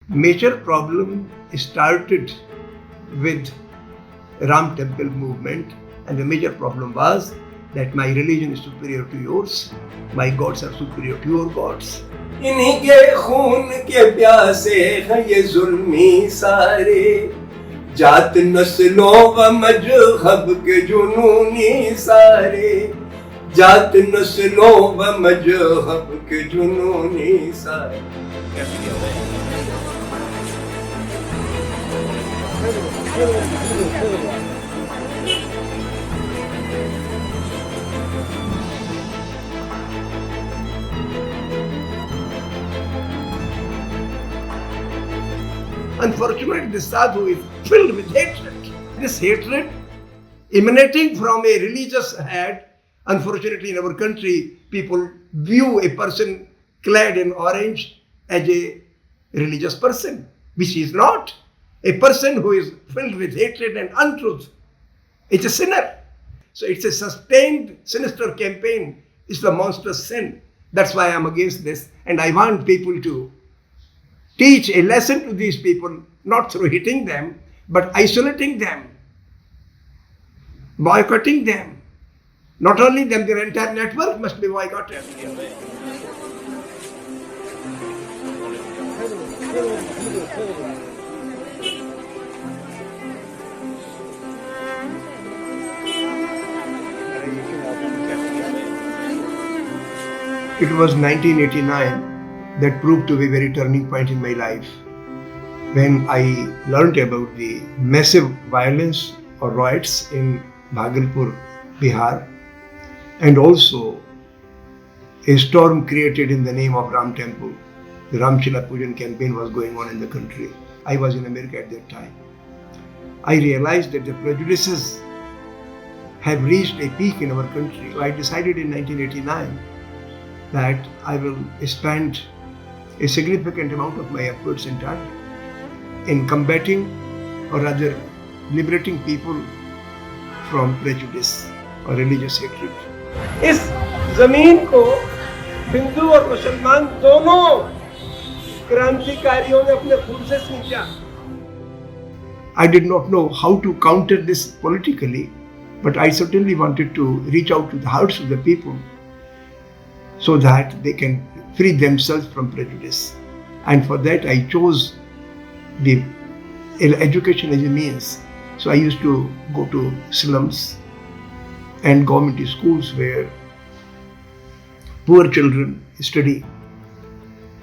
Major problem started with Ram Temple movement, and the major problem was that my religion is superior to yours, my gods are superior to your gods. इन्हीं के खून के प्यासे हैं ये जुल्मी सारे, जात नस्लों व मजहब के जुनूनी सारे, जात नस्लों व मजहब के जुनूनी सारे. Unfortunately, the sadhu is filled with hatred. This hatred emanating from a religious head. Unfortunately, in our country, people view a person clad in orange as a religious person, which he is not. A person who is filled with hatred and untruth, it's a sinner. So it's a sustained, sinister campaign. It's a monstrous sin. That's why I'm against this. And I want people to teach a lesson to these people, not through hitting them, but isolating them, boycotting them. Not only them, their entire network must be boycotted. It was 1989 that proved to be a very turning point in my life, when I learned about the massive violence or riots in Bhagalpur, Bihar, and also a storm created in the name of Ram Temple. The Ramchila Pujan campaign was going on in the country. I was in America at that time. I realized that the prejudices have reached a peak in our country. So I decided in 1989 that I will spend a significant amount of my efforts and time in combating, or rather liberating people from prejudice or religious hatred. इस जमीन को हिंदू और मुसलमान दोनों क्रांतिकारियों ने अपने खून से सींचा. I did not know how to counter this politically, but I certainly wanted to reach out to the hearts of the people so that they can free themselves from prejudice. And for that I chose the education as a means. So I used to go to slums and government schools where poor children study,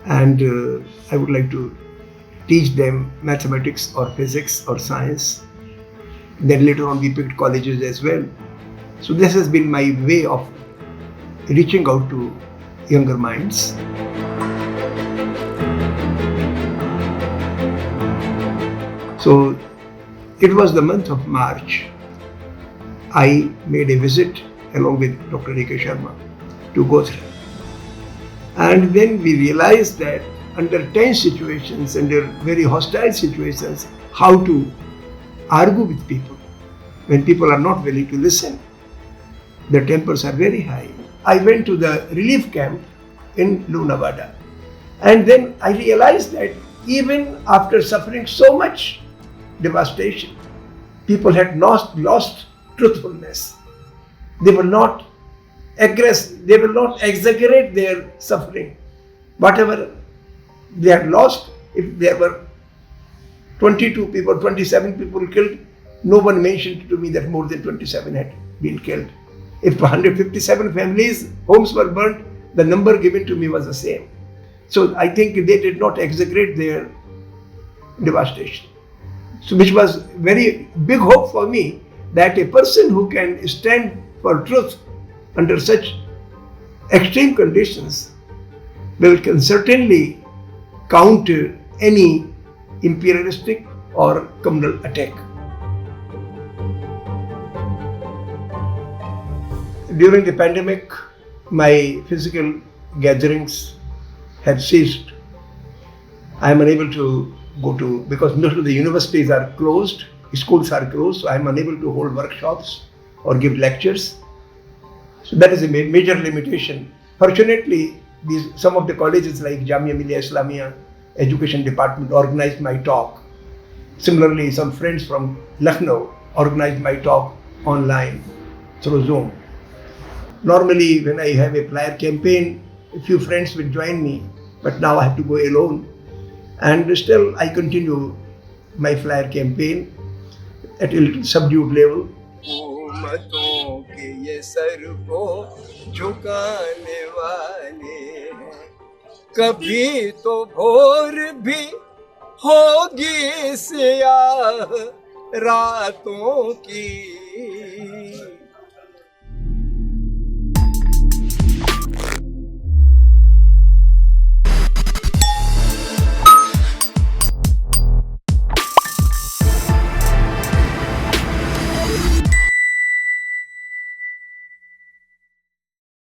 and I would like to teach them mathematics or physics or science. Then later on we picked colleges as well. So this has been my way of reaching out to younger minds. So it was the month of March. I made a visit along with Dr. A.K. Sharma to Gothra. And then we realized that under tense situations, under very hostile situations, how to argue with people. When people are not willing to listen, their tempers are very high. I went to the relief camp in Lunawada. And then I realized that even after suffering so much devastation, people had lost truthfulness. They will not aggressive, they will not exaggerate their suffering. Whatever they had lost, if there were 22 people, 27 people killed, no one mentioned to me that more than 27 had been killed. If 157 families' homes were burnt, the number given to me was the same. So I think they did not exaggerate their devastation. So which was very big hope for me, that a person who can stand for truth under such extreme conditions can certainly counter any imperialistic or communal attack. During the pandemic, my physical gatherings had ceased. I am unable to go to, because most of the universities are closed, schools are closed, so I am unable to hold workshops or give lectures. So that is a major limitation. Fortunately, some of the colleges like Jamia Millia Islamia Education Department organized my talk. Similarly, some friends from Lucknow organized my talk online through Zoom. Normally, when I have a flyer campaign, a few friends will join me, but now I have to go alone. And still, I continue my flyer campaign at a little subdued level. हुकूमतों के ये sir को झुकाने वाले हैं, कभी तो भोर भी होगी स्याह रातों की